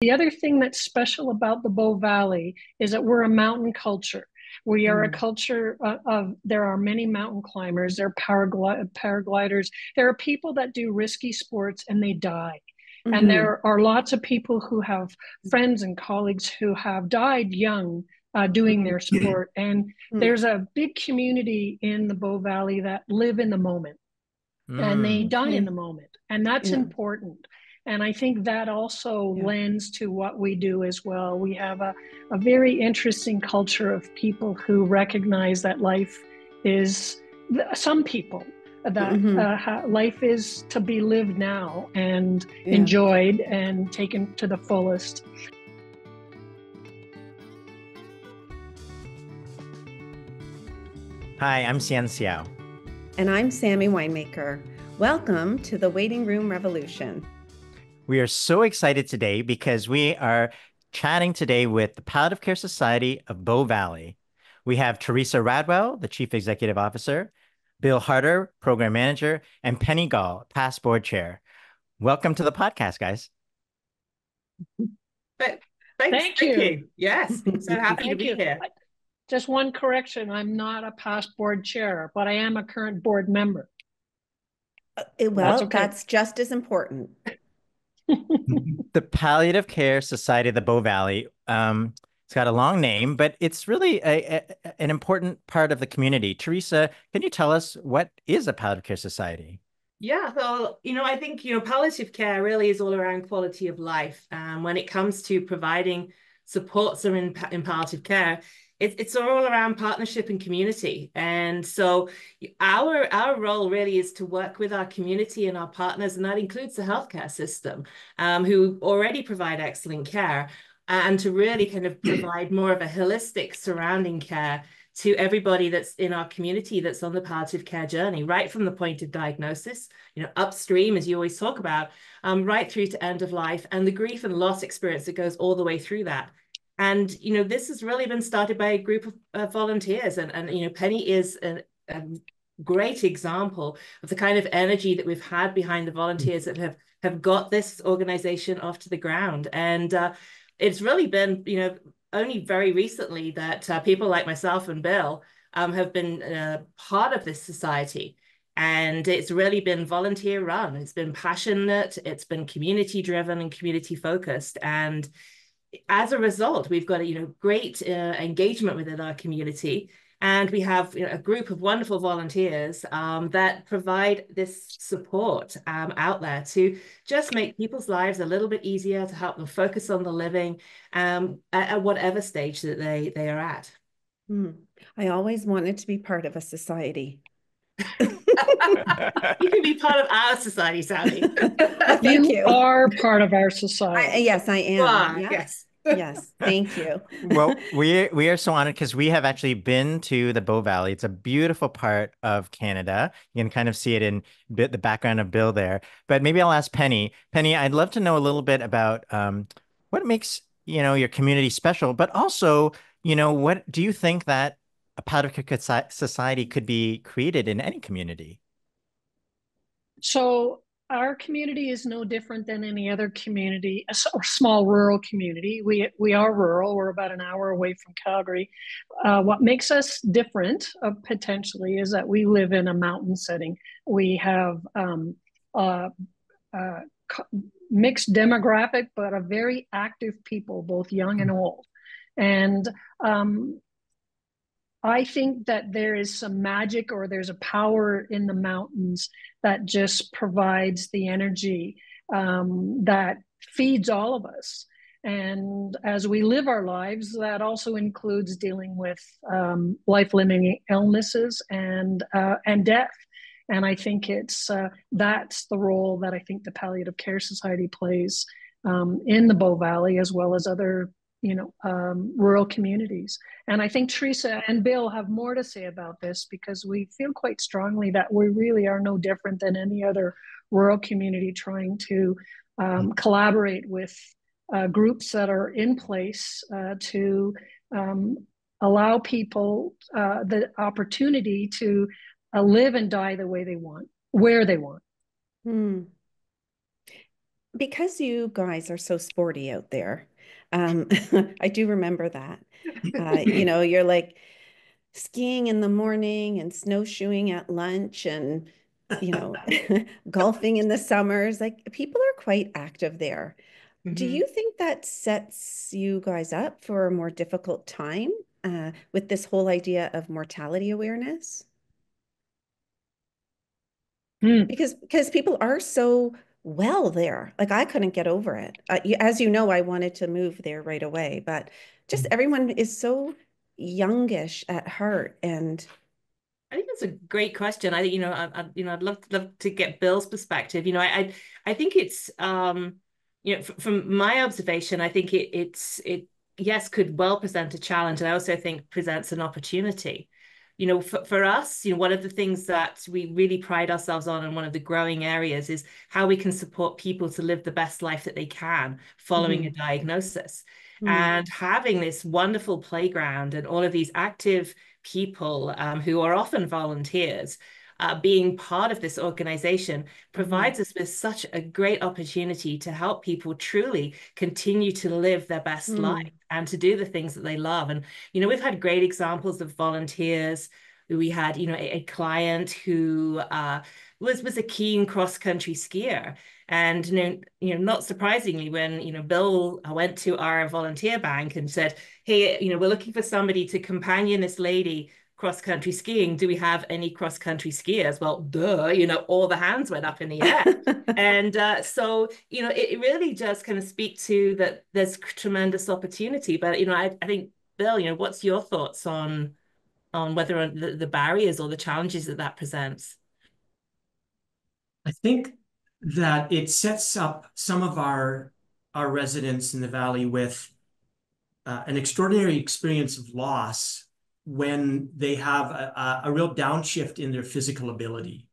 The other thing that's special about the Bow Valley is that we're a mountain culture. We are a Mm. culture there are many mountain climbers, there are paragliders, there are people that do risky sports and they die. And Hmm. there are lots of people who have friends and colleagues who have died young doing their sport. And there's a big community in the Bow Valley that live in the moment and they Mm. die in Okay. the moment. And that's Yeah. important. And I think that also Yeah. lends to what we do as well. We have a very interesting culture of people who recognize that life is, some people, that Hmm. life is to be lived now and Yeah. enjoyed and taken to the fullest. Hi, I'm Xian Xiao. And I'm Sammy Winemaker. Welcome to the Waiting Room Revolution. We are so excited today because we are chatting today with the Palliative Care Society of Bow Valley. We have Theresa Radwell, the Chief Executive Officer, Bill Harder, Program Manager, and Penney Gaul, Past Board Chair. Welcome to the podcast, guys. Thanks. Thank Thank you. you. Yes. So happy to Thank be you. here. Just one correction. I'm not a past board chair, but I am a current board member. That's okay. That's just as important. The Palliative Care Society of the Bow Valley, it's got a long name, but it's really an important part of the community. Theresa, can you tell us what is a Palliative Care Society? Yeah, so, I think, palliative care really is all around quality of life. When it comes to providing supports in palliative care, it's all around partnership and community. And so our role really is to work with our community and our partners, and that includes the healthcare system, who already provide excellent care, and to really kind of provide more of a holistic surrounding care to everybody that's in our community that's on the palliative care journey, right from the point of diagnosis, upstream, as you always talk about, right through to end of life and the grief and loss experience that goes all the way through that. And, this has really been started by a group of volunteers. And Penney is a great example of the kind of energy that we've had behind the volunteers that have got this organization off to the ground. And it's really been, only very recently that people like myself and Bill have been part of this society. And it's really been volunteer run. It's been passionate. It's been community driven and community focused. And as a result, we've got great engagement within our community. And we have a group of wonderful volunteers that provide this support out there to just make people's lives a little bit easier, to help them focus on the living at whatever stage that they are at. I always wanted to be part of a society. You can be part of our society, Sally. Thank you. You are part of our society. Yes, I am. Yeah. Yes. Yes. Thank you. Well, we are so honored because we have actually been to the Bow Valley. It's a beautiful part of Canada. You can kind of see it in the background of Bill there. But maybe I'll ask Penny. Penny, I'd love to know a little bit about what makes, your community special, but also, what do you think that a palliative care society could be created in any community? So our community is no different than any other community, a small rural community. We are rural. We're about an hour away from Calgary. What makes us different, potentially, is that we live in a mountain setting. We have uh, uh, mixed demographic, but a very active people, both young and old. And I think that there is some magic or there's a power in the mountains that just provides the energy that feeds all of us. And as we live our lives, that also includes dealing with life-limiting illnesses and death. And I think that's the role that I think the Palliative Care Society plays in the Bow Valley, as well as other rural communities. And I think Theresa and Bill have more to say about this because we feel quite strongly that we really are no different than any other rural community trying to collaborate with groups that are in place to allow people the opportunity to live and die the way they want, where they want. Hmm. because you guys are so sporty out there, um, I do remember that. You're like skiing in the morning and snowshoeing at lunch and, you know, golfing in the summers. Like people are quite active there. Do Mhm. you think that sets you guys up for a more difficult time with this whole idea of mortality awareness? Hmm. Because people are so well there. Like I couldn't get over it. As you know, I wanted to move there right away, but just everyone is so youngish at heart and I think that's a great question. I think, I'd love to get Bill's perspective. I think it's, from my observation, I think it yes could well present a challenge, and I also think presents an opportunity. For us, one of the things that we really pride ourselves on, and one of the growing areas, is how we can support people to live the best life that they can following a Mhm. diagnosis. Mhm. And having this wonderful playground and all of these active people who are often volunteers being part of this organization Mhm. provides us with such a great opportunity to help people truly continue to live their best life Mhm. and to do the things that they love. And, we've had great examples of volunteers. We had, a client who was a keen cross-country skier. And not surprisingly, when Bill went to our volunteer bank and said, "Hey, we're looking for somebody to companion this lady cross country skiing. Do we have any cross country skiers?" Well, duh, all the hands went up in the air. And so, it really does kind of speak to that there's tremendous opportunity. But, I think, Bill, what's your thoughts on whether the barriers or the challenges that presents? I think that it sets up some of our residents in the valley with an extraordinary experience of loss when they have a real downshift in their physical ability.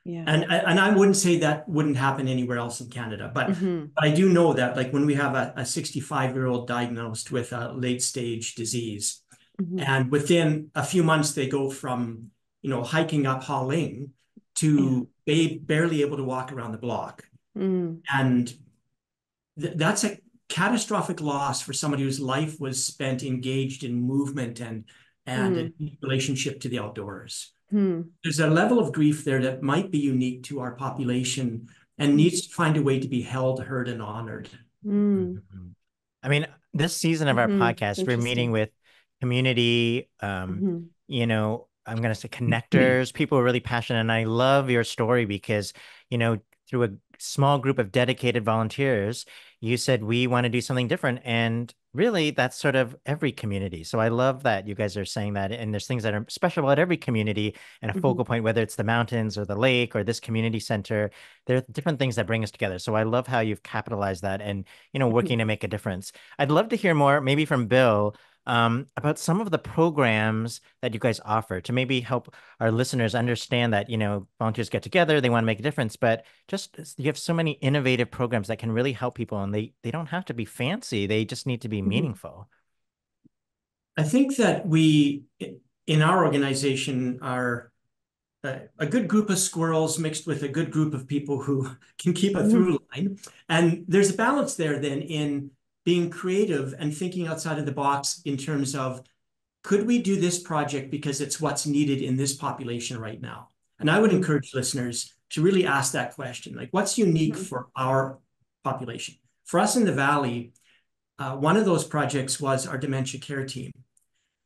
Yeah. And I wouldn't say that wouldn't happen anywhere else in Canada, but Mhm. I do know that like when we have a 65-year-old diagnosed with a late stage disease, Mhm. and within a few months they go from hiking up Hauling Yeah. to barely able to walk around the block, Mm. and that's a catastrophic loss for somebody whose life was spent engaged in movement and a Mm. deep relationship to the outdoors. Mm. There's a level of grief there that might be unique to our population and Mm. needs to find a way to be held, heard, and honored. Mm. Mhm. I mean, this season of our Mhm. It's podcast, we're meeting interesting. with community, Mhm. I'm going to say connectors, people who are really passionate. And I love your story because, through a small group of dedicated volunteers, you said we want to do something different. And really, that's sort of every community. So I love that you guys are saying that. And there's things that are special about every community and a Mhm. focal point, whether it's the mountains or the lake or this community center. There are different things that bring us together. So I love how you've capitalized that and, working to make a difference. I'd love to hear more, maybe from Bill, about some of the programs that you guys offer to maybe help our listeners understand that, volunteers get together, they want to make a difference, but just you have so many innovative programs that can really help people and they don't have to be fancy. They just need to be Mhm. meaningful. I think that we, in our organization, are a good group of squirrels mixed with a good group of people who can keep a Mhm. through line. And there's a balance there then in being creative and thinking outside of the box in terms of, could we do this project because it's what's needed in this population right now? And I would Mhm. encourage listeners to really ask that question, like what's unique Mhm. for our population? For us in the Valley, one of those projects was our dementia care team.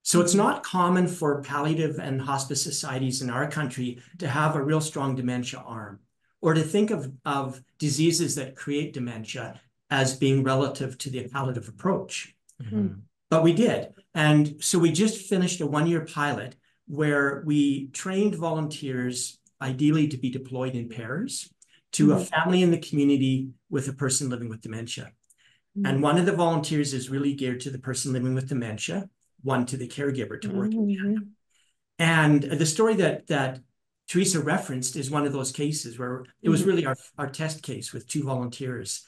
So it's Mhm. not common for palliative and hospice societies in our country to have a real strong dementia arm or to think of diseases that create dementia as being relative to the palliative approach. Mhm. Mhm. But we did. And so we just finished a 1-year pilot where we trained volunteers, ideally to be deployed in pairs, to a Mhm. family in the community with a person living with dementia. And Mhm. one of the volunteers is really geared to the person living with dementia, one to the caregiver to work in tandem. Mhm. And the story that Theresa referenced is one of those cases where it was Mhm. really our test case with 2 volunteers.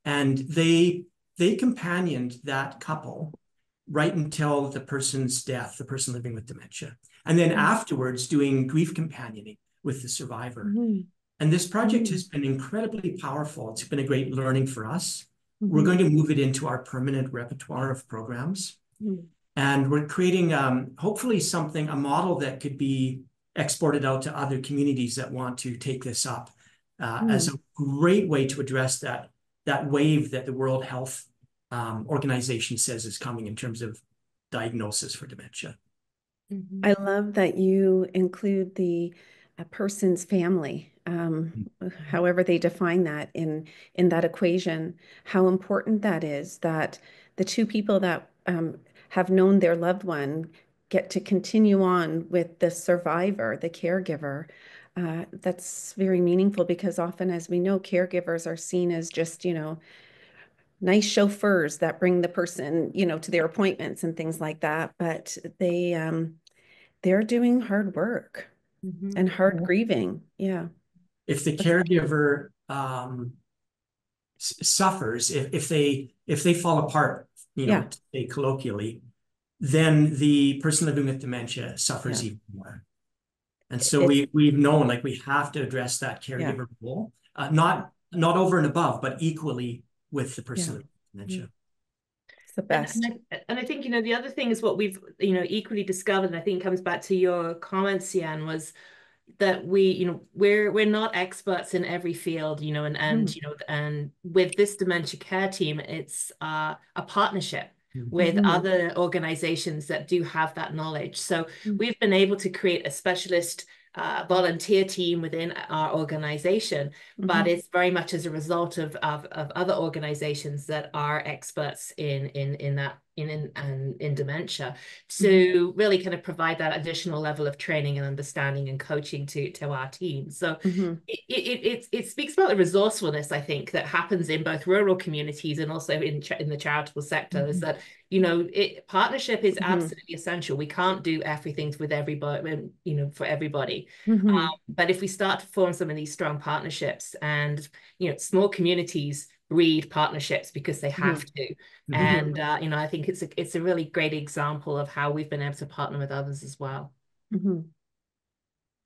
And they companioned that couple right until the person's death, the person living with dementia. And then afterwards, doing grief companioning with the survivor. Mhm. And this project has been incredibly powerful. It's been a great learning for us. We're Mm-hmm. going to move it into our permanent repertoire of programs. Mm-hmm. And we're creating hopefully a model that could be exported out to other communities that want to take this up as a great way to address that wave that the World Health Organization says is coming in terms of diagnosis for dementia. I love that you include the person's family, however they define that in that equation, how important that is, that the two people that have known their loved one get to continue on with the survivor, the caregiver. That's very meaningful because often, as we know, caregivers are seen as just, nice chauffeurs that bring the person, to their appointments and things like that. But they're doing hard work and hard grieving. Yeah. If the caregiver suffers, if they fall apart, to say colloquially, then the person living with dementia suffers even more. And so we've known like we have to address that caregiver role, not over and above, but equally with the person living with dementia. It's the best. And I think, the other thing is what we've, equally discovered, and I think comes back to your comments, Jan, was that we're not experts in every field, and with this dementia care team, it's a partnership with other organizations that do have that knowledge. So we've been able to create a specialist volunteer team within our organization, but it's very much as a result of other organizations that are experts in dementia to really kind of provide that additional level of training and understanding and coaching to our team. So it speaks about the resourcefulness, I think, that happens in both rural communities and also in the charitable sector, is that partnership is absolutely essential. We can't do everything with everybody, for everybody. But if we start to form some of these strong partnerships, and small communities breed partnerships because they have to. And I think it's a really great example of how we've been able to partner with others as well.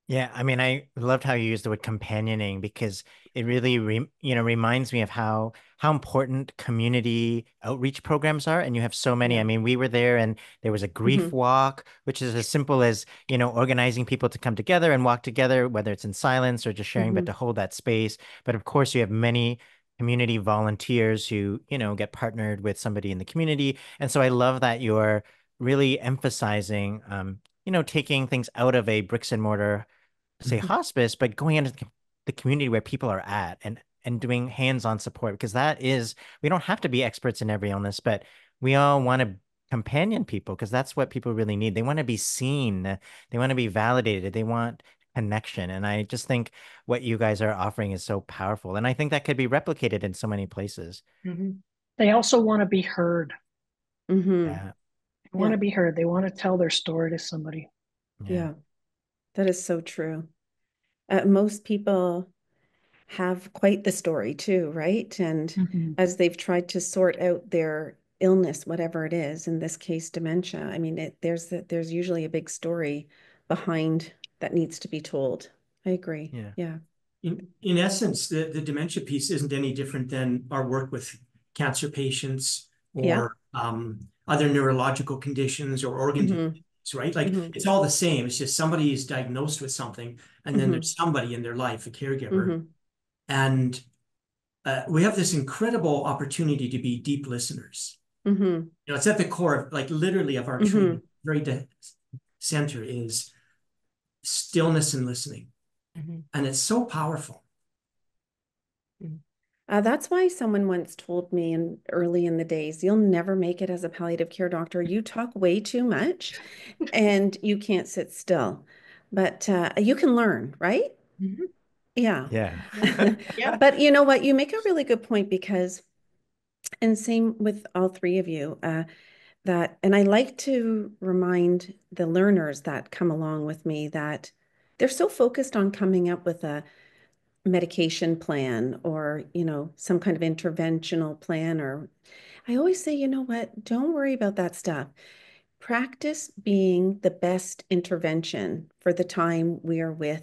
Yeah, I mean, I loved how you used the word companioning, because it really reminds me of how important community outreach programs are. And you have so many. I mean, we were there and there was a grief walk, which is as simple as, organizing people to come together and walk together, whether it's in silence or just sharing, but to hold that space. But of course, you have many community volunteers who, get partnered with somebody in the community. And so I love that you're really emphasizing, taking things out of a bricks and mortar, say, hospice, but going into the community where people are at, and doing hands-on support, because we don't have to be experts in every illness, but we all want to companion people, because that's what people really need. They want to be seen. They want to be validated. They want connection. And I just think what you guys are offering is so powerful. And I think that could be replicated in so many places. They also want to be heard. Yeah. They want to be heard. They want to tell their story to somebody. Yeah. That is so true. Most people have quite the story too, right? And as they've tried to sort out their illness, whatever it is, in this case, dementia, I mean, there's usually a big story behind that needs to be told. I agree. Yeah. In essence, the dementia piece isn't any different than our work with cancer patients or other neurological conditions or organ diseases. Right? Like it's all the same. It's just somebody is diagnosed with something, and then there's somebody in their life, a caregiver. And we have this incredible opportunity to be deep listeners. It's at the core of, like, literally of our training, very center is stillness and listening. And it's so powerful. That's why someone once told me early in the days, you'll never make it as a palliative care doctor. You talk way too much and you can't sit still. But you can learn, right? Yeah. But you know what? You make a really good point, because, and same with all three of you, and I like to remind the learners that come along with me that they're so focused on coming up with a medication plan or, some kind of interventional plan, or I always say, you know what, don't worry about that stuff. Practice being the best intervention for the time we are with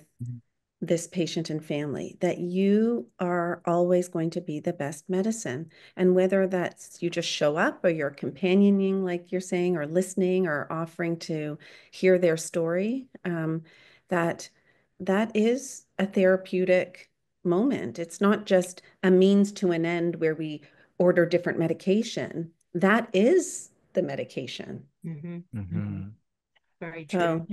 this patient and family, that you are always going to be the best medicine. And whether that's you just show up or you're companioning, like you're saying, or listening or offering to hear their story, that is a therapeutic moment. It's not just a means to an end where we order different medication. That is the medication. Very true. So,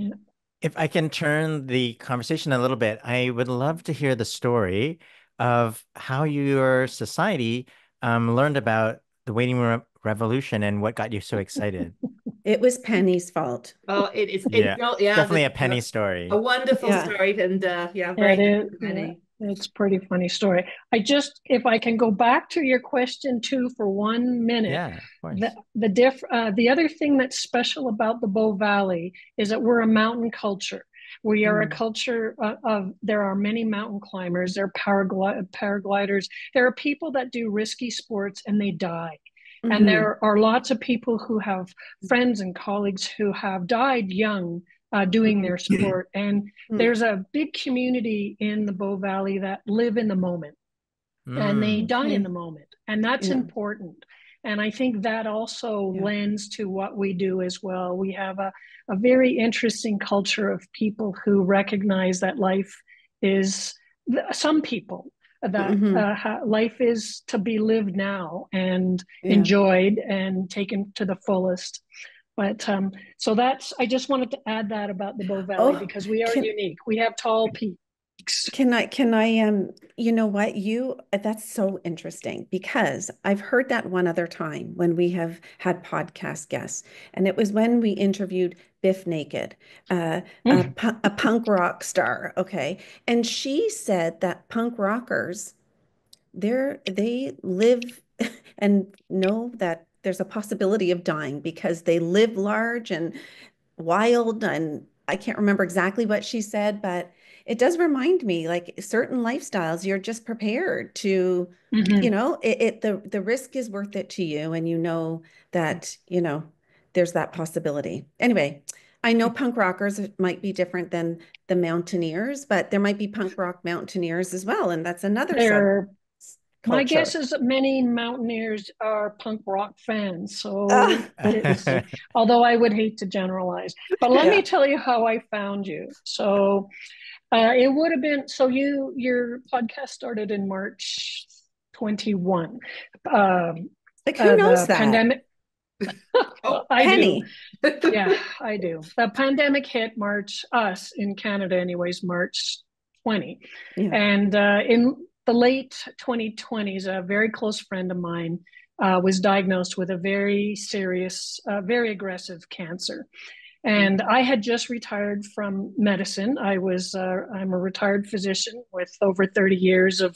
if I can turn the conversation a little bit, I would love to hear the story of how your society learned about the waiting room revolution and what got you so excited. it was Penny's fault. Oh, it is. Yeah, definitely a Penny a story. wonderful Yeah. story, and very it thankful is. to Penny. It's a pretty funny story. If I can go back to your question too for 1 minute. Yeah, of course. The other thing that's special about the Bow Valley is that we're a mountain culture. We are a culture there are many mountain climbers, there are paragliders, there are people that do risky sports and they die. And there are lots of people who have friends and colleagues who have died young doing their sport. And there's a big community in the Bow Valley that live in the moment and they die in the moment. And that's important. And I think that also lends to what we do as well. We have a very interesting culture of people who recognize that life is, some people, that life is to be lived now and enjoyed and taken to the fullest. But so I just wanted to add that about the Bow Valley because we are unique. We have tall peaks. Can I, you know what, that's so interesting because I've heard that one other time when we have had podcast guests, and it was when we interviewed Biff Naked, a punk rock star. Okay. And she said that punk rockers, they live and know that there's a possibility of dying because they live large and wild, and I can't remember exactly what she said, but it does remind me, like certain lifestyles, you're just prepared to, you know, the risk is worth it to you, and you know that, you know, there's that possibility. Anyway, I know punk rockers might be different than the mountaineers, but there might be punk rock mountaineers as well, and that's another subculture. My guess is that many mountaineers are punk rock fans. So although I would hate to generalize, but let me tell you how I found you. So it would have been, your podcast started in March 21. Like who knows that? Pandemic. I Penny. do. Yeah, I do. The pandemic hit us in Canada anyways, March 20. And in the late 2020s, a very close friend of mine was diagnosed with a very serious, very aggressive cancer. And I had just retired from medicine. I'm a retired physician with over 30 years of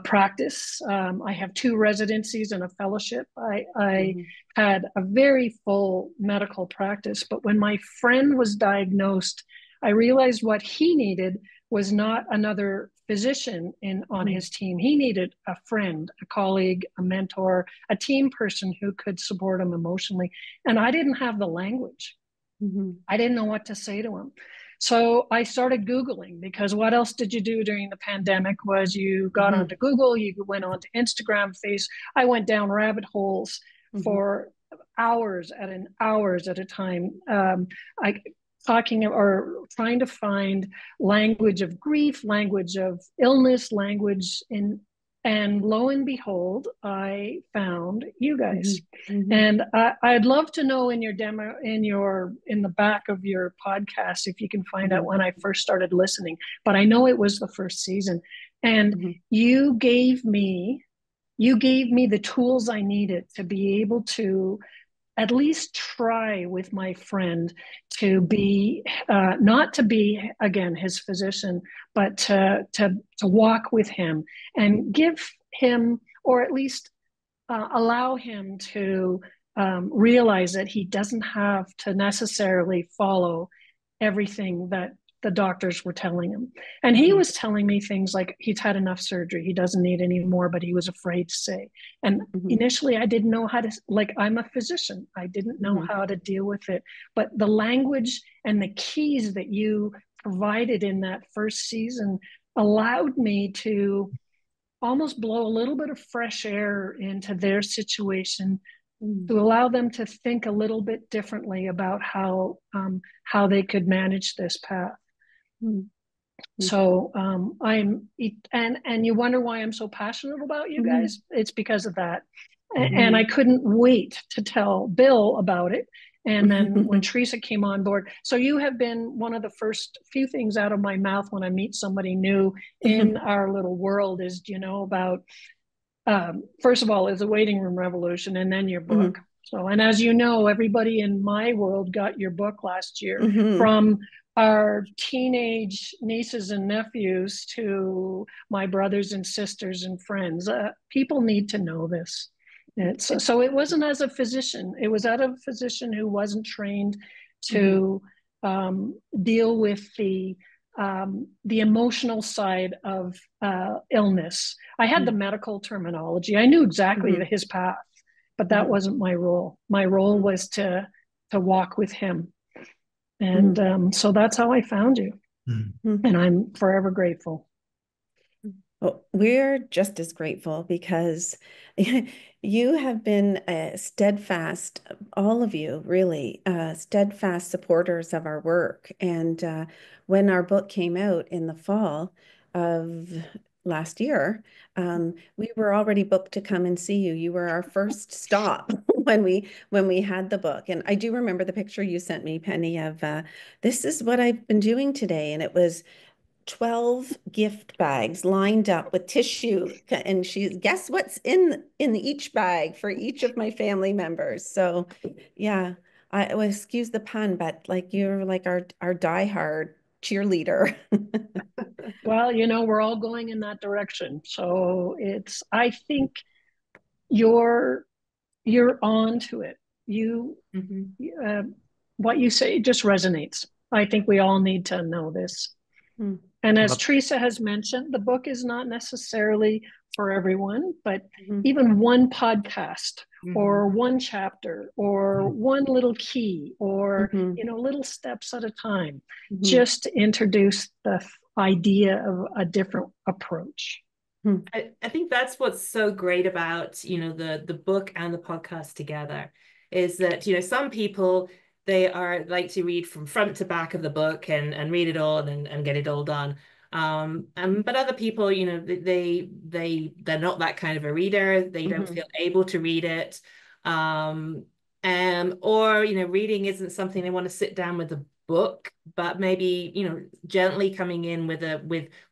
practice. I have 2 residencies and a fellowship. I had a very full medical practice, but when my friend was diagnosed, I realized what he needed was not another physician on his team. He needed a friend, a colleague, a mentor, a team person who could support him emotionally. And I didn't have the language. I didn't know what to say to him. So I started Googling, because what else did you do during the pandemic was you got onto Google, you went onto Instagram, I went down rabbit holes for hours at a time. Talking or trying to find language of grief, language of illness, and lo and behold, I found you guys. And I'd love to know in your demo, in the back of your podcast, if you can find out when I first started listening. But I know it was the first season, and you gave me the tools I needed to be able to at least try with my friend to be, not to be, again, his physician, but to walk with him and give him, or at least allow him to realize that he doesn't have to necessarily follow everything that the doctors were telling him. And he was telling me things like he's had enough surgery, he doesn't need any more, but he was afraid to say. And initially I didn't know how to, I'm a physician, I didn't know how to deal with it. But the language and the keys that you provided in that first season allowed me to almost blow a little bit of fresh air into their situation, to allow them to think a little bit differently about how they could manage this path. So I'm, and you wonder why I'm so passionate about you guys. It's because of that. And I couldn't wait to tell Bill about it. And then when Theresa came on board, so you have been one of the first few things out of my mouth when I meet somebody new in our little world is, about, first of all, is the waiting room revolution, and then your book. So, and as you know, everybody in my world got your book last year, from our teenage nieces and nephews to my brothers and sisters and friends. People need to know this. So it wasn't as a physician. It was out of a physician who wasn't trained to deal with the emotional side of illness. I had the medical terminology. I knew exactly his path, but that wasn't my role. My role was to walk with him. And so that's how I found you. And I'm forever grateful. Well, we're just as grateful because you have been steadfast, all of you really, steadfast supporters of our work. And when our book came out in the fall of last year, we were already booked to come and see you. You were our first stop when we had the book. And I do remember the picture you sent me, Penny, of this is what I've been doing today. And it was 12 gift bags lined up with tissue, and guess what's in each bag for each of my family members. So yeah, excuse the pun, but like you're like our diehard cheerleader. Well, we're all going in that direction. So I think you're on to it. What you say just resonates. I think we all need to know this. And as Theresa has mentioned, the book is not necessarily for everyone, but even one podcast or one chapter or one little key or, little steps at a time, just to introduce the idea of a different approach. I think that's what's so great about, the book and the podcast together is that, some people, they are like to read from front to back of the book and read it all and get it all done. But other people, they're not that kind of a reader. They don't feel able to read it. Or, reading isn't something they want to sit down with a book, but maybe, gently coming in with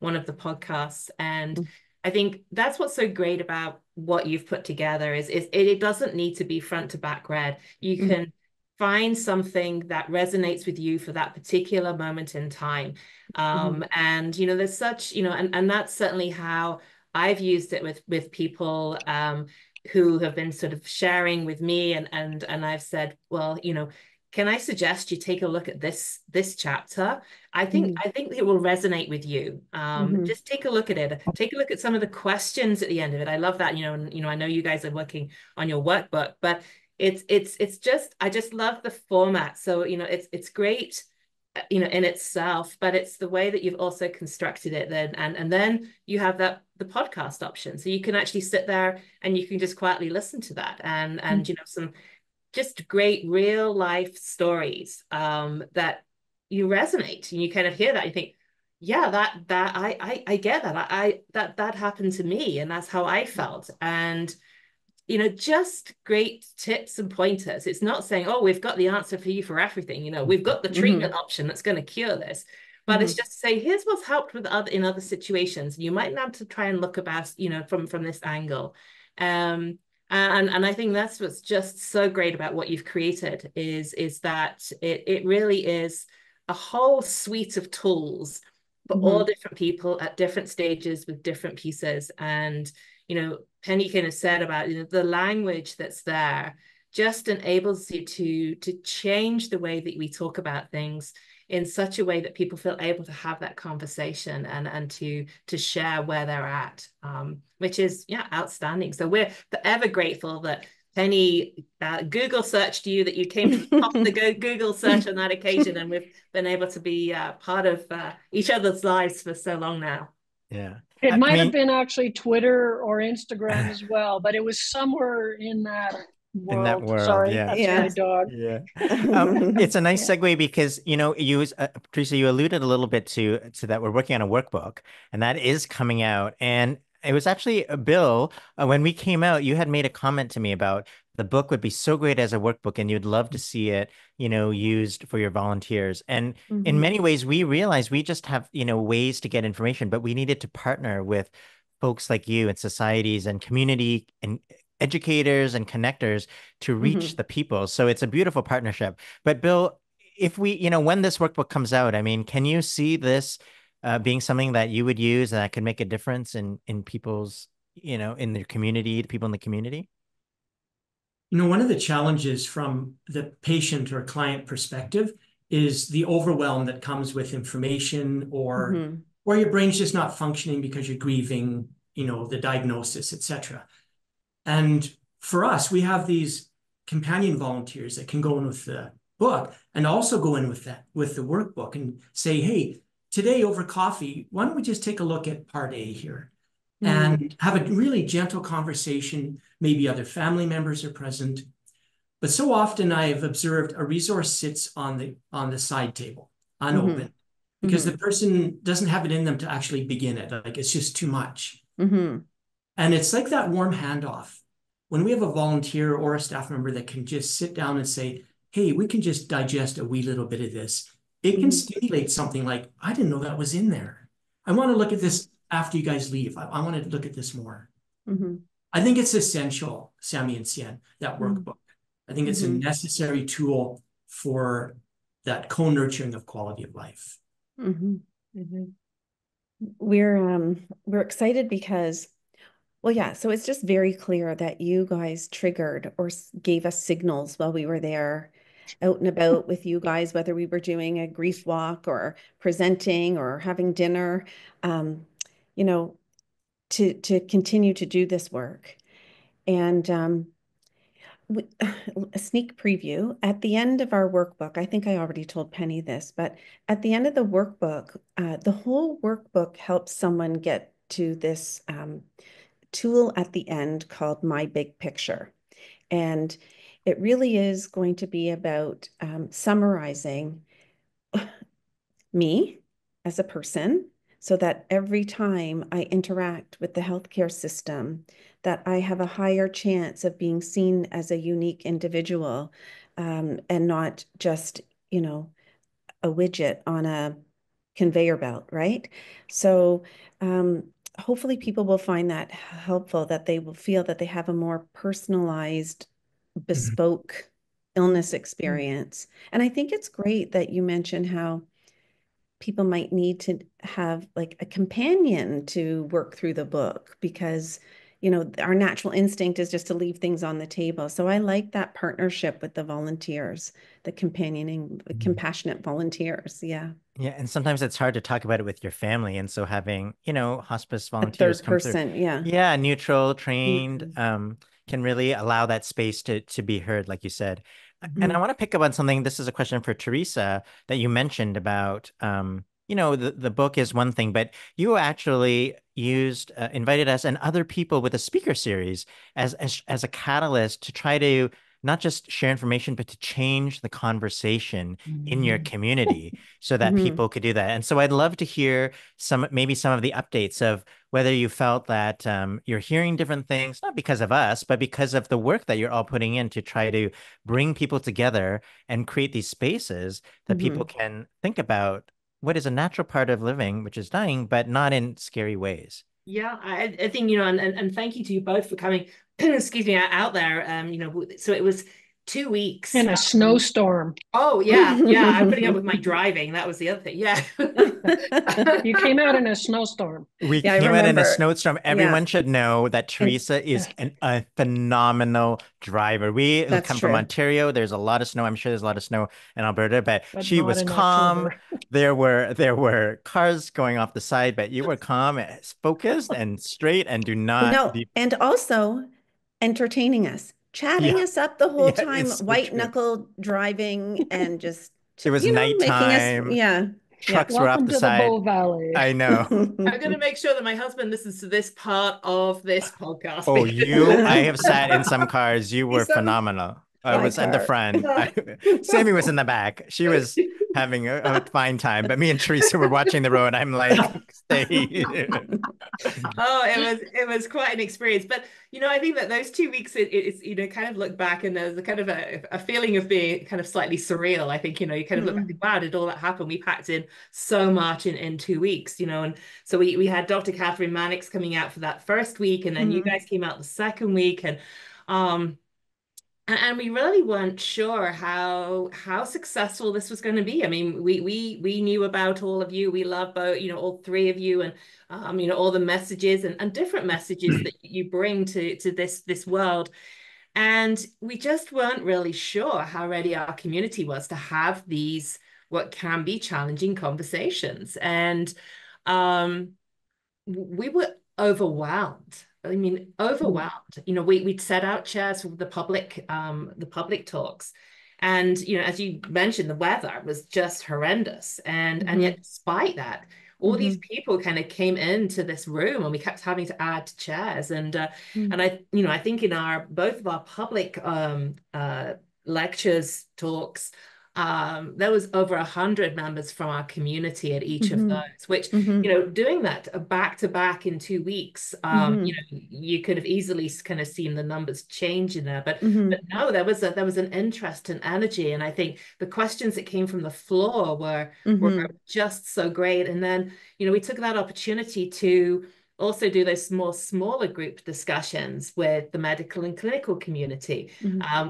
one of the podcasts. And I think that's what's so great about what you've put together is it doesn't need to be front to back read. You can find something that resonates with you for that particular moment in time. And, there's such, and that's certainly how I've used it with people who have been sort of sharing with me and I've said, well, can I suggest you take a look at this chapter? I think it will resonate with you. Just take a look at it. Take a look at some of the questions at the end of it. I love that, I know you guys are working on your workbook, but it's just, I just love the format. So, it's great, in itself, but it's the way that you've also constructed it then. And then you have the podcast option. So you can actually sit there and you can just quietly listen to that and some just great real life stories that you resonate and you kind of hear that. You think, yeah, that I get that. That happened to me and that's how I felt. And just great tips and pointers. It's not saying, oh, we've got the answer for you for everything. We've got the treatment option that's going to cure this. But it's just to say, here's what's helped in other situations. You might have to try and look about, from this angle. And I think that's what's just so great about what you've created is that it really is a whole suite of tools for all different people at different stages with different pieces. And Penney kind of said about the language that's there just enables you to change the way that we talk about things in such a way that people feel able to have that conversation and to share where they're at, which is outstanding. So we're forever grateful that Penny Google searched you, that you came to the top of the Google search on that occasion, and we've been able to be part of each other's lives for so long now. Yeah. It I might have mean, been actually Twitter or Instagram as well, but it was somewhere in that in that world. world, Sorry, yeah. that's my Yeah. dog. Yeah. It's a nice Yeah. segue because, Theresa, you alluded a little bit to that we're working on a workbook, and that is coming out. And it was actually Bill, when we came out, you had made a comment to me about the book would be so great as a workbook, and you'd love to see it, used for your volunteers. And in Mhm. many ways, we realized we just have, ways to get information, but we needed to partner with folks like you and societies and community and educators and connectors to reach Mhm. the people. So it's a beautiful partnership. But Bill, if we, when this workbook comes out, I mean, can you see this being something that you would use and that could make a difference in people's, in their community, the people in the community? One of the challenges from the patient or client perspective is the overwhelm that comes with information, Mhm. or your brain's just not functioning because you're grieving, the diagnosis, etc. And for us, we have these companion volunteers that can go in with the book and also go in with the workbook and say, hey, today over coffee, why don't we just take a look at part A here Mhm. and have a really gentle conversation? Maybe other family members are present. But so often I've observed a resource sits on the side table, Mhm. unopened, because the Mhm. person doesn't have it in them to actually begin it. Like it's just too much. Mhm. And it's like that warm handoff. When we have a volunteer or a staff member that can just sit down and say, hey, we can just digest a wee little bit of this, it can Mhm. stimulate something like, I didn't know that was in there. I want to look at this after you guys leave. I want to look at this more. Mhm. I think it's essential, Sammy and Sien, that Mhm. workbook. I think it's a Mhm. necessary tool for that co-nurturing of quality of life. Mhm. Mhm. We're excited because, well, yeah, so it's just very clear that you guys triggered or gave us signals while we were there out and about with you guys, whether we were doing a grief walk or presenting or having dinner, um, you know, to continue to do this work. And a sneak preview at the end of our workbook. I think I already told Penny this, but at the end of the workbook, the whole workbook helps someone get to this tool at the end called My Big Picture. And it really is going to be about summarizing me as a person so that every time I interact with the healthcare system, that I have a higher chance of being seen as a unique individual, and not just, a widget on a conveyor belt, right? So hopefully people will find that helpful, that they will feel that they have a more personalized, Mhm. bespoke illness experience. And I think it's great that you mentioned how people might need to have like a companion to work through the book because our natural instinct is just to leave things on the table. So I like that partnership with the volunteers, the companioning, compassionate volunteers. Yeah. Yeah, and sometimes it's hard to talk about it with your family, and so having, hospice A volunteers third come through, person. Yeah. yeah, neutral, trained, Mhm. can really allow that space to be heard, like you said. And I Mhm. want to pick up on something. This is a question for Theresa that you mentioned about, the book is one thing, but you actually invited us and other people with a speaker series as a catalyst to try to not just share information, but to change the conversation in your community so that Mhm. people could do that. And so I'd love to hear maybe some of the updates of whether you felt that you're hearing different things, not because of us, but because of the work that you're all putting in to try to bring people together and create these spaces that people Mhm. can think about what is a natural part of living, which is dying, but not in scary ways. Yeah, I think, and thank you to you both for coming, excuse me, out there. So it was 2 weeks. In a snowstorm. Oh yeah, yeah. I'm putting up with my driving. That was the other thing. Yeah. You came out in a snowstorm. We Yeah, I came out in a remember. snowstorm. Yeah, Everyone should know that Theresa is a phenomenal driver. We that's come from true. Ontario. There's a lot of snow. I'm sure there's a lot of snow in Alberta, but But she not was in calm. October. There were cars going off the side, but you were calm, focused, and straight, and do not No, deep. and also entertaining us. chatting Yeah. us up the whole Yeah, time, it's so white true. knuckle driving and just, It was making us, nighttime. yeah. Trucks were up Welcome the to the side. Bow Valley. I know. I'm going to make sure that my husband listens to this part of this podcast Oh, I have sat in because some cars. You were some phenomenal. I was at the Sidecar. front. Sammy was in the back. She was having a fine time, but me and Theresa were watching the road. I'm like, stay. Oh, it was quite an experience. But I think that those 2 weeks, it's kind of look back, and there's a kind of a feeling of being kind of slightly surreal. I think you kind of look back, wow, did all that happen? We packed in so much in 2 weeks, and so we had Dr. Catherine Mannix coming out for that first week, and then you guys came out the second week, um and we really weren't sure how successful this was going to be. I mean, we knew about all of you. We love both, all three of you, and all the messages and different messages that you bring to this world. And we just weren't really sure how ready our community was to have these what can be challenging conversations. And we were overwhelmed. I mean, overwhelmed. We'd set out chairs for the public talks. And, as you mentioned, the weather was just horrendous. And yet, despite that, all these people kind of came into this room, and we kept having to add chairs. And I think in both of our public lectures, talks, there was over 100 members from our community at each of those, which, doing that back to back in 2 weeks, you could have easily kind of seen the numbers change in there. But no, there was an interest and energy. And I think the questions that came from the floor were just so great. And then, we took that opportunity to also do those smaller group discussions with the medical and clinical community.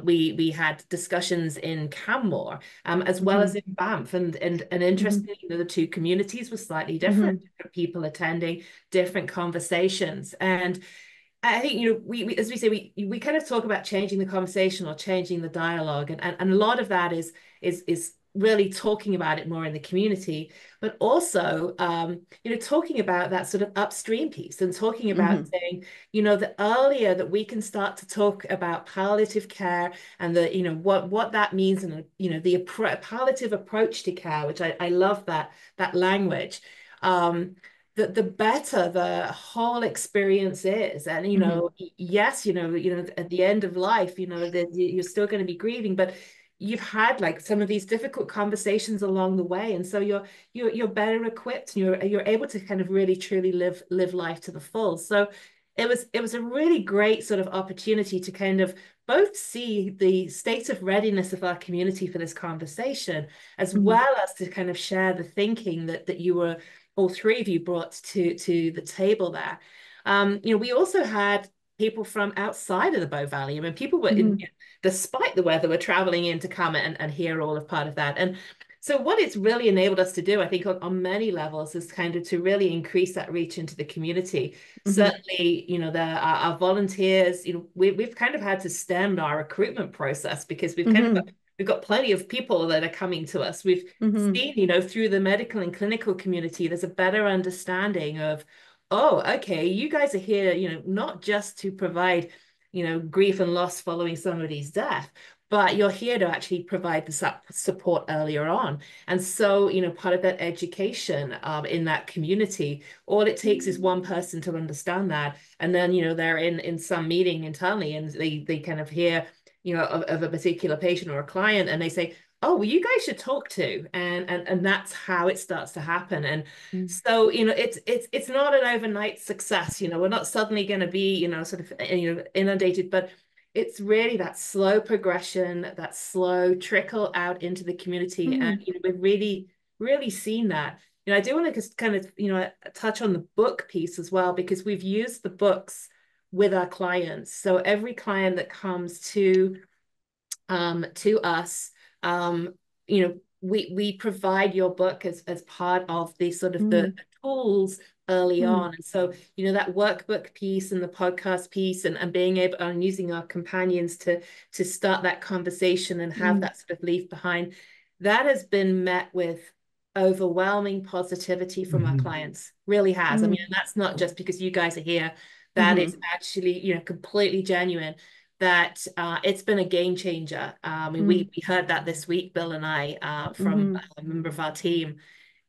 We had discussions in Canmore, as well as in Banff, and interestingly, the two communities were slightly different. Different people attending, different conversations. And I think, we as we say, we kind of talk about changing the conversation or changing the dialogue, and a lot of that is really talking about it more in the community, but also talking about that sort of upstream piece, and talking about saying, the earlier that we can start to talk about palliative care, and the what that means, and the palliative approach to care, which I love that language. The better the whole experience is. And yes, at the end of life, you're still going to be grieving, but you've had like some of these difficult conversations along the way, and so you're better equipped, and you're able to kind of really truly live life to the full. So it was a really great sort of opportunity to kind of both see the state of readiness of our community for this conversation, as well as to kind of share the thinking that you were, all three of you, brought to the table there. We also had people from outside of the Bow Valley. I mean, people were despite the weather, were traveling in to come and hear all of part of that. And so what it's really enabled us to do, I think, on many levels, is kind of to really increase that reach into the community. Certainly, our volunteers, we've kind of had to stem our recruitment process, because we've got plenty of people that are coming to us. We've seen, through the medical and clinical community, there's a better understanding of, oh, okay, you guys are here, not just to provide, grief and loss following somebody's death, but you're here to actually provide the support earlier on. And so, part of that education in that community, all it takes is one person to understand that. And then, they're in some meeting internally, and they kind of hear, of a particular patient or a client, and they say, oh, well, you guys should talk to, and that's how it starts to happen. And so, it's not an overnight success. We're not suddenly going to be, sort of, inundated, but it's really that slow progression, that slow trickle out into the community. And, we've really, really seen that. I do want to just kind of, touch on the book piece as well, because we've used the books with our clients. So every client that comes to us, we provide your book as part of the sort of the tools early on. And so, that workbook piece and the podcast piece, and being able, and using our companions to start that conversation and have that sort of leave behind, that has been met with overwhelming positivity from our clients. Really has. I mean, and that's not just because you guys are here. That is actually, completely genuine. that it's been a game changer. We heard that this week, Bill and I, from a member of our team,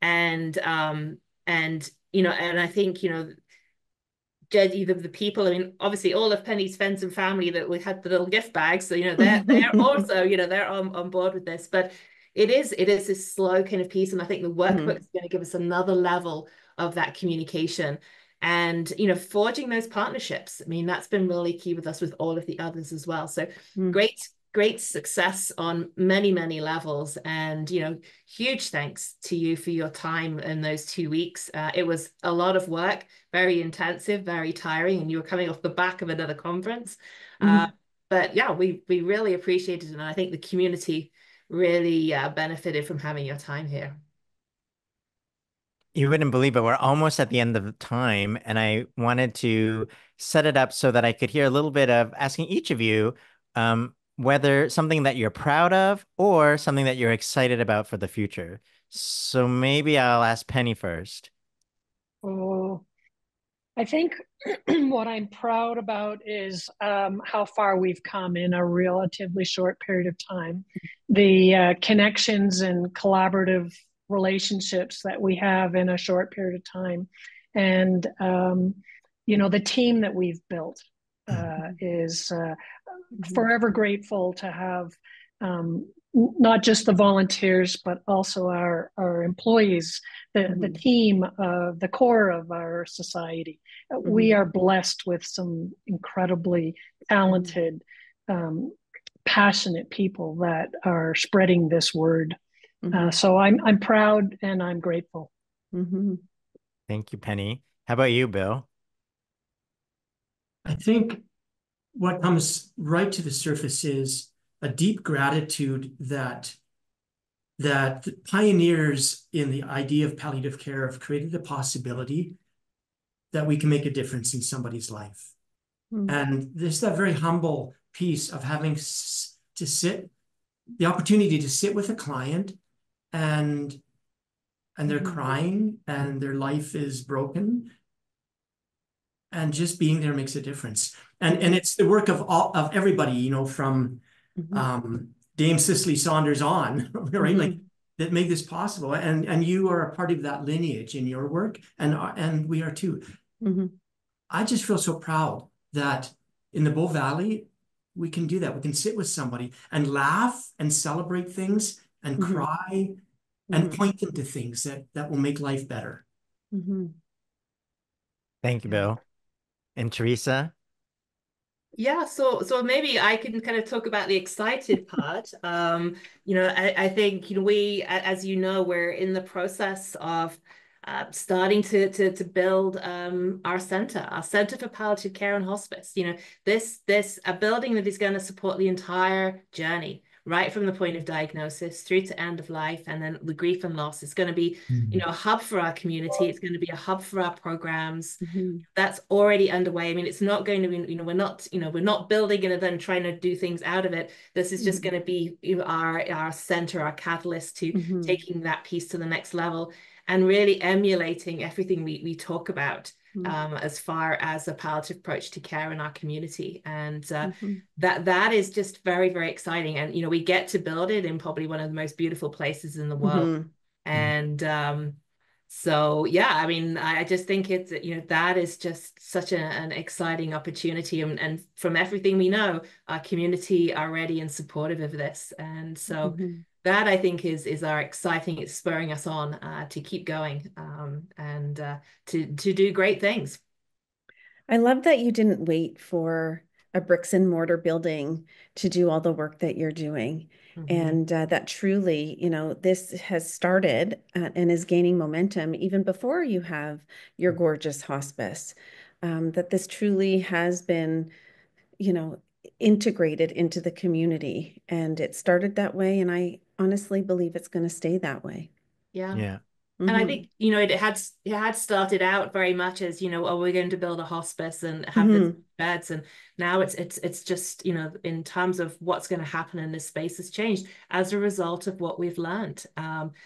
and and I think either the people, I mean, obviously all of Penny's friends and family that we had the little gift bags, so they're also they're on board with this, but it is this slow kind of piece, and I think the workbook is going to give us another level of that communication and forging those partnerships. I mean, that's been really key with us with all of the others as well. So great success on many levels, and huge thanks to you for your time in those 2 weeks. It was a lot of work, very intensive, very tiring, and you were coming off the back of another conference. But yeah, we really appreciated it, and I think the community really benefited from having your time here. You wouldn't believe it. We're almost at the end of the time, and I wanted to set it up so that I could hear a little bit of asking each of you whether something that you're proud of or something that you're excited about for the future. So maybe I'll ask Penny first. Oh, I think what I'm proud about is how far we've come in a relatively short period of time. The connections and collaborative relationships that we have in a short period of time. And, the team that we've built is forever grateful to have not just the volunteers, but also our employees, the team, the core of our society. We are blessed with some incredibly talented, passionate people that are spreading this word. So I'm proud and I'm grateful. Thank you, Penny. How about you, Bill? I think what comes right to the surface is a deep gratitude that the pioneers in the idea of palliative care have created the possibility that we can make a difference in somebody's life. And there's that very humble piece of having the opportunity to sit with a client and they're crying and their life is broken, and just being there makes a difference. And it's the work of everybody, from Dame Cicely Saunders on, right? Like, that make this possible. And you are a part of that lineage in your work, and we are too. I just feel so proud that in the Bow Valley, we can do that. We can sit with somebody and laugh and celebrate things and cry and point them to things that will make life better. Thank you, Bill. And Theresa? Yeah, so maybe I can kind of talk about the excited part. I think we, as we're in the process of starting to build our center for palliative care and hospice. This a building that is going to support the entire journey, right from the point of diagnosis through to end of life, and then the grief and loss. It's going to be a hub for our community. It's going to be a hub for our programs. That's already underway. I mean, it's not going to be, we're not building it and then trying to do things out of it. This is just going to be our center, our catalyst to taking that piece to the next level and really emulating everything we talk about as far as a palliative approach to care in our community. And that is just very, very exciting. And, we get to build it in probably one of the most beautiful places in the world. And so, yeah, I mean, I just think it's, that is just such an exciting opportunity. And from everything we know, our community are ready and supportive of this. And so that, I think, is our exciting, it's spurring us on to keep going and to do great things. I love that you didn't wait for a bricks and mortar building to do all the work that you're doing. And that truly, this has started and is gaining momentum even before you have your gorgeous hospice. That this truly has been, integrated into the community. And it started that way. And I honestly believe it's going to stay that way. Yeah. And I think, it had started out very much as, oh, we're going to build a hospice and have the beds. And now it's just, in terms of what's going to happen in this space has changed as a result of what we've learned.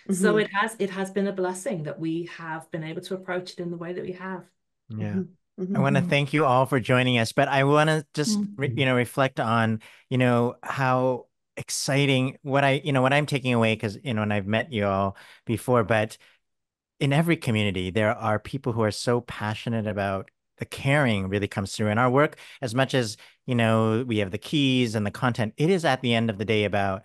So it has been a blessing that we have been able to approach it in the way that we have. Yeah. Mhm. I want to thank you all for joining us, but I want to just reflect on, how exciting what I'm taking away, because and I've met you all before, but in every community there are people who are so passionate about the caring really comes through in our work as much as, we have the keys and the content. It is at the end of the day about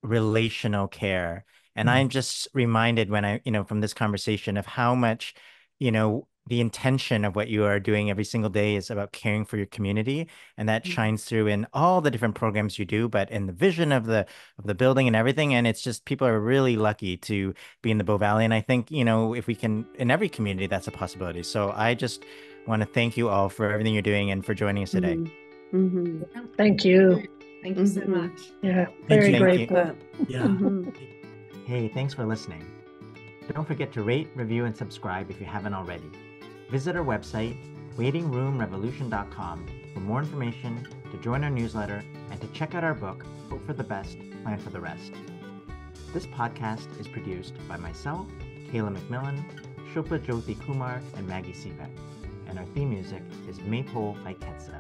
relational care. And I'm just reminded when from this conversation of how much, the intention of what you are doing every single day is about caring for your community. And that shines through in all the different programs you do, but in the vision of the building and everything. And it's just people are really lucky to be in the Bow Valley. And I think, if we can, in every community, that's a possibility. So I just want to thank you all for everything you're doing and for joining us today. Mm-hmm. Thank you. Thank you so much. Yeah, Thank very you. grateful. Yeah. Hey, thanks for listening. Don't forget to rate, review, and subscribe if you haven't already. Visit our website, waitingroomrevolution.com, for more information, to join our newsletter, and to check out our book, Hope for the Best, Plan for the Rest. This podcast is produced by myself, Kayla McMillan, Shilpa Jyoti Kumar, and Maggie Sivek. And our theme music is Maypole by Ketsa.